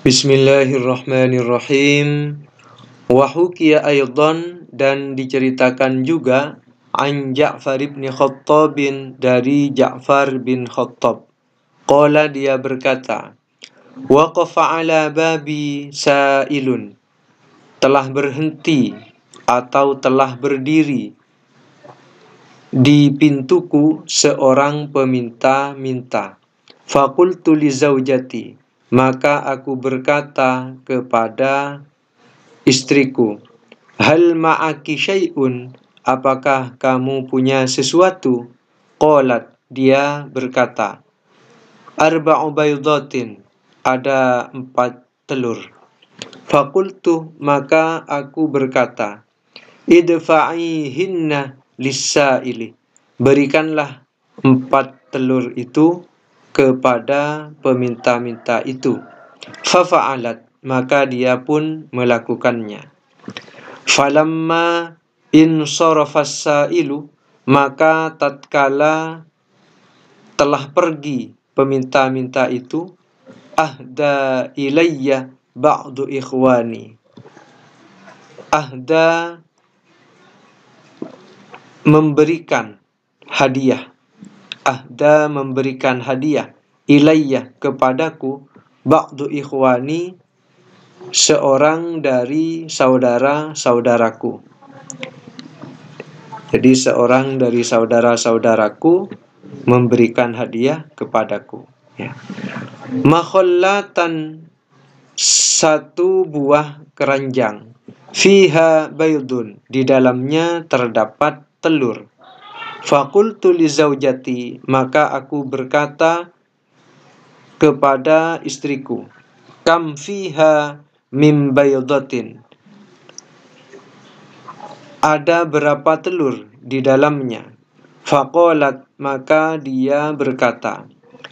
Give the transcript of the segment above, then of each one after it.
Bismillahirrahmanirrahim. Wahukiya aydan, dan diceritakan juga an Ja'far bin Khattab, dari Ja'far bin Khattab. Qala, dia berkata, waqafa ala babi sa'ilun, telah berhenti atau telah berdiri di pintuku seorang peminta-minta. Faqultu li zaujati, maka aku berkata kepada istriku, hal ma'aki syai'un, apakah kamu punya sesuatu? Qalat, dia berkata, arba'u baydatin, ada 4 telur. Faqultu, maka aku berkata, idfa'ihinna lis-sa'ili, berikanlah 4 telur itu kepada peminta-minta itu. Fafa'alat, maka dia pun melakukannya. Falamma insarafas sa'ilu, maka tatkala telah pergi peminta-minta itu, ahda ilayya ba'du ikhwani, ahda memberikan hadiah, ahda memberikan hadiah, ilayya kepadaku, ba'du ikhwani seorang dari saudara-saudaraku. Jadi seorang dari saudara-saudaraku memberikan hadiah kepadaku, ya. Makhallatan, satu buah keranjang, fiha baydun, di dalamnya terdapat telur. Faqultu li zaujati, maka aku berkata kepada istriku, kam fiha mim baydatin, ada berapa telur di dalamnya? Faqalat, maka dia berkata,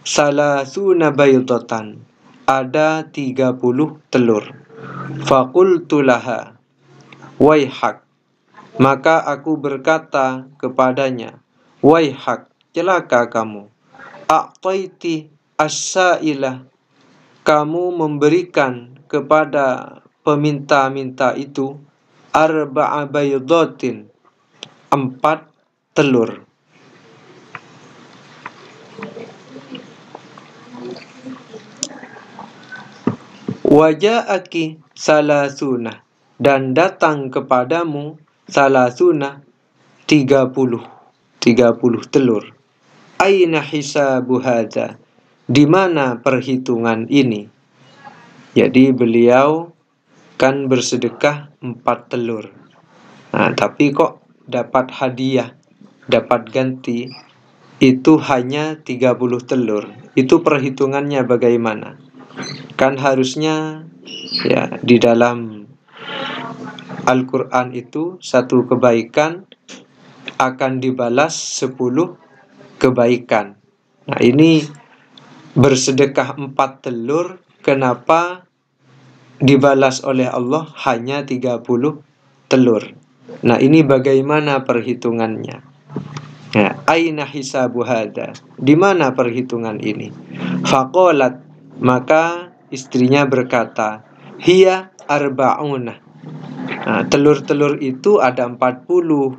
salasuna baydatan, ada 30 telur. Faqultu laha waihak, maka aku berkata kepadanya, waihak, celaka kamu. A'taiti as-sa'ilah, kamu memberikan kepada peminta-minta itu arba'a baydatin, 4 telur. Waja'aki salasuna, dan datang kepadamu salasuna, 30 telur. Aina hisabu hadza, di mana perhitungan ini? Jadi beliau kan bersedekah 4 telur. Nah, tapi kok dapat hadiah, dapat ganti itu hanya 30 telur. Itu perhitungannya bagaimana? Kan harusnya ya di dalam Al-Quran itu satu kebaikan akan dibalas 10 kebaikan. Nah, ini bersedekah 4 telur, kenapa dibalas oleh Allah hanya 30 telur? Nah, ini bagaimana perhitungannya? Ya, aina hisabu hadza, di mana perhitungan ini? Faqalat, maka istrinya berkata, hiya arba'una. Nah, telur-telur itu ada 40,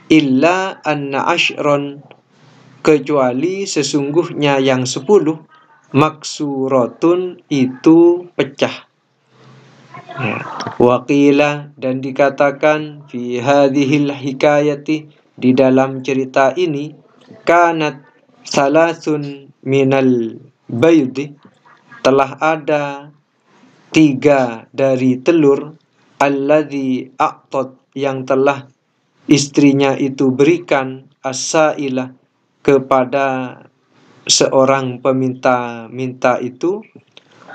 illa anna ashron, kecuali sesungguhnya yang 10, maksuratun, itu pecah. Ya. Waqila, dan dikatakan, fi hadhil hikayati, di dalam cerita ini, kanat salasun minal baydi, telah ada 3 dari telur, alladzi a'tat, yang telah istrinya itu berikan, as-sa'ilah, kepada seorang peminta-minta itu,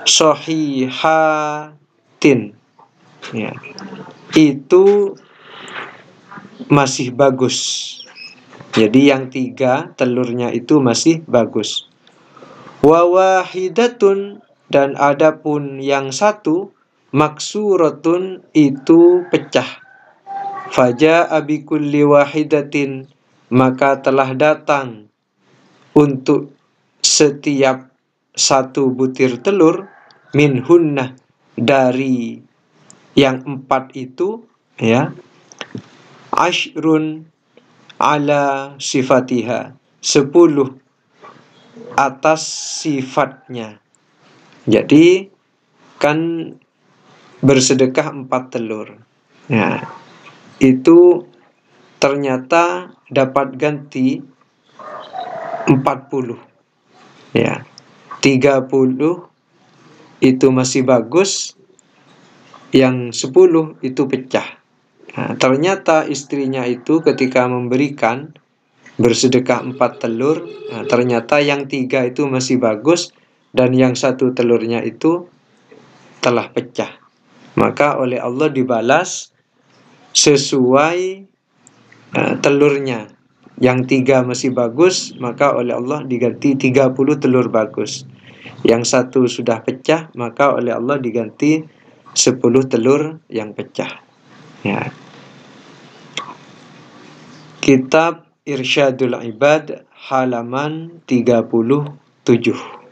sahihatin, ya, itu masih bagus. Jadi yang 3 telurnya itu masih bagus. Wa wahidatun, dan adapun yang 1, maksuratun, itu pecah. Faja'a bi kulli wahidatin, maka telah datang untuk setiap 1 butir telur, minhunna, dari yang 4 itu, ya, ashrun ala sifatiha, 10 atas sifatnya. Jadi kan bersedekah 4 telur. Nah, itu ternyata dapat ganti 40. Ya. 30 itu masih bagus, yang 10 itu pecah. Nah, ternyata istrinya itu ketika memberikan bersedekah 4 telur, nah, ternyata yang 3 itu masih bagus dan yang 1 telurnya itu telah pecah. Maka oleh Allah dibalas sesuai telurnya. Yang 3 masih bagus, maka oleh Allah diganti 30 telur bagus. Yang 1 sudah pecah, maka oleh Allah diganti 10 telur yang pecah. Ya. Kitab Irsyadul Ibad halaman 37.